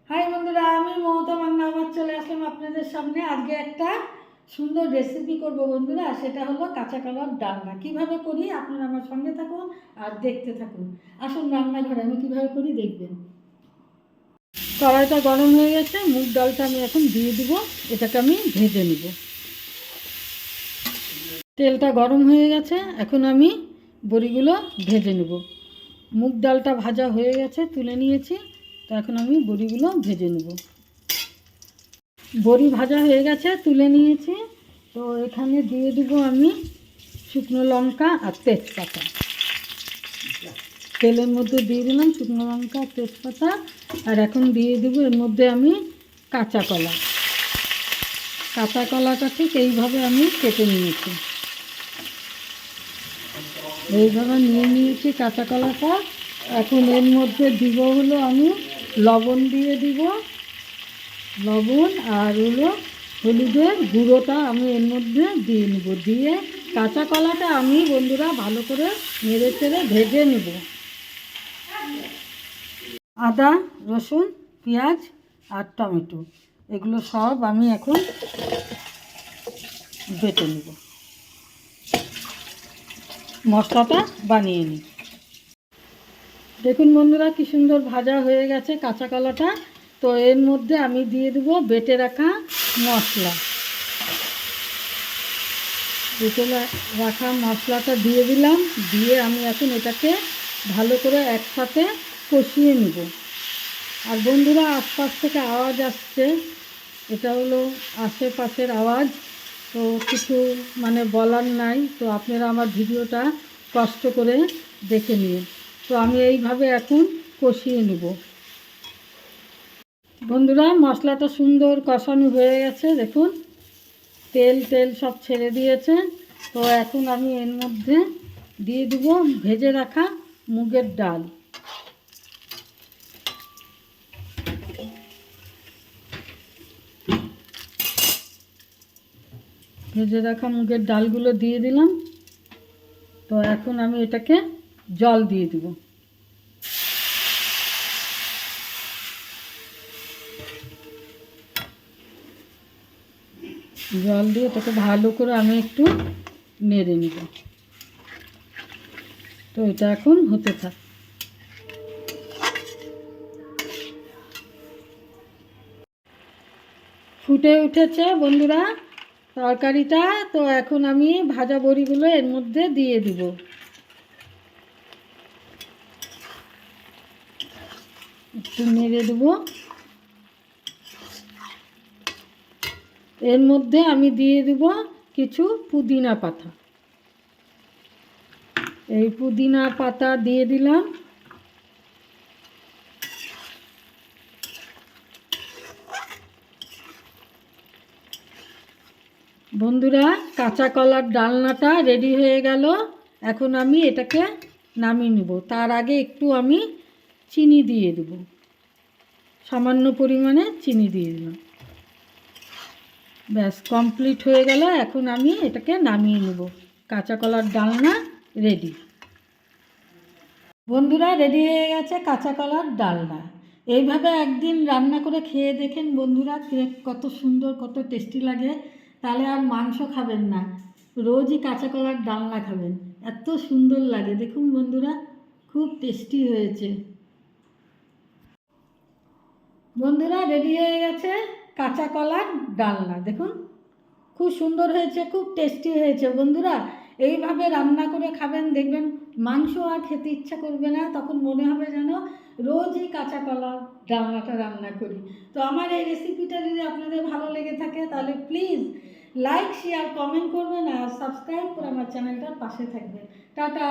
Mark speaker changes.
Speaker 1: High বন্ধুরা, আমি মমতা মান্না আবার চলে আসলাম আপনাদের সামনে। আজকে একটা সুন্দর রেসিপি করব বন্ধুরা, সেটা হলো কাঁচা কলার ডালনা। কীভাবে করি আপনারা আমার সঙ্গে থাকুন আর দেখতে থাকুন। আসুন রান্নাঘরে আমি কীভাবে করি দেখবেন। কড়াইটা গরম হয়ে গেছে, মুগ ডালটা আমি এখন দিয়ে দিব, এটাকে আমি ভেজে নিব। তেলটা গরম হয়ে গেছে, এখন আমি বড়িগুলো ভেজে নেব। মুগ ডালটা ভাজা হয়ে গেছে, তুলে নিয়েছি, তো এখন আমি বড়িগুলো ভেজে নেব। বড়ি ভাজা হয়ে গেছে, তুলে নিয়েছি, তো এখানে দিয়ে দেব আমি শুকনো লঙ্কা আর তেজপাতা। তেলের মধ্যে দিয়ে দিলাম শুকনো লঙ্কা তেজপাতা, আর এখন দিয়ে দেবো এর মধ্যে আমি কাঁচা কলা। কাঁচা কলাটা ঠিক এইভাবে আমি কেটে নিয়েছি, এইভাবে নিয়ে নিয়েছি কাঁচা কলাটা। এখন এর মধ্যে দিব হলো আমি লবণ দিয়ে দিব, লবণ আর হলো হলুদের গুঁড়োটা আমি এর মধ্যে দিয়ে নেব। দিয়ে কাঁচা কলাটা আমি বন্ধুরা ভালো করে নেড়ে চেড়ে ভেজে নেব। আদা রসুন পেঁয়াজ আর টমেটো এগুলো সব আমি এখন বেটে নেব, মশলাটা বানিয়ে নিই। দেখুন বন্ধুরা কি সুন্দর ভাজা হয়ে গেছে কাঁচা কলাটা। তো এর মধ্যে আমি দিয়ে দেবো বেটে রাখা মশলা। বেটে রাখা মশলাটা দিয়ে দিলাম, দিয়ে আমি এখন এটাকে ভালো করে একসাথে কষিয়ে নেব। আর বন্ধুরা আশপাশ থেকে আওয়াজ আসছে, এটা হলো আশেপাশের আওয়াজ, তো কিছু বলার নাই, তো আপনারা আমার ভিডিওটা কষ্ট করে দেখে নিন। তো আমি এইভাবে এখন কষিয়ে নেব। বন্ধুরা মশলাটা সুন্দর কষানো হয়ে গেছে, দেখুন তেল তেল সব ছেড়ে দিয়েছে। তো এখন আমি এর মধ্যে দিয়ে দেবো ভেজে রাখা মুগের ডাল। ভেজে রাখা মুগের ডালগুলো দিয়ে দিলাম। তো এখন আমি এটাকে জল দিয়ে দেব। জল দিয়ে এটাকে ভালো করে আমি একটু নেড়ে নেব। তো এটা এখন হতে থাক। ফুটে উঠেছে বন্ধুরা তরকারিটা। তো এখন আমি ভাজা বড়িগুলো এর মধ্যে দিয়ে দিব। একটু নেড়ে দেব। এর মধ্যে আমি দিয়ে দেব কিছু পুদিনা পাতা। এই পুদিনা পাতা দিয়ে দিলাম। বন্ধুরা কাঁচা কলার ডালনাটা রেডি হয়ে গেল। এখন আমি এটাকে নামিয়ে নেব। তার আগে একটু আমি চিনি দিয়ে দেব, সামান্য পরিমাণে চিনি দিয়ে দিলাম। ব্যাস কমপ্লিট হয়ে গেল। এখন আমি এটাকে নামিয়ে নেব। কাঁচা কলার ডালনা রেডি। বন্ধুরা রেডি হয়ে গেছে কাঁচা কলার ডালনা। এইভাবে একদিন রান্না করে খেয়ে দেখেন বন্ধুরা, কত সুন্দর কত টেস্টি লাগে। তাহলে আর মাংস খাবেন না, রোজই কাঁচা কলার ডালনা খাবেন, এত সুন্দর লাগে। দেখুন বন্ধুরা খুব টেস্টি হয়েছে। বন্ধুরা রেডি হয়ে গেছে কাঁচা কলার ডালনা। দেখুন খুব সুন্দর হয়েছে, খুব টেস্টি হয়েছে। বন্ধুরা এইভাবে রান্না করে খাবেন, দেখবেন মাংস আর খেতে ইচ্ছা করবে না। তখন মনে হবে যেন রোজই কাঁচা কলার ডালনাটা রান্না করি। তো আমার এই রেসিপিটা যদি আপনাদের ভালো লেগে থাকে তাহলে প্লিজ লাইক শেয়ার কমেন্ট করবেন আর সাবস্ক্রাইব করে আমার চ্যানেলটার পাশে থাকবেন। টাটা।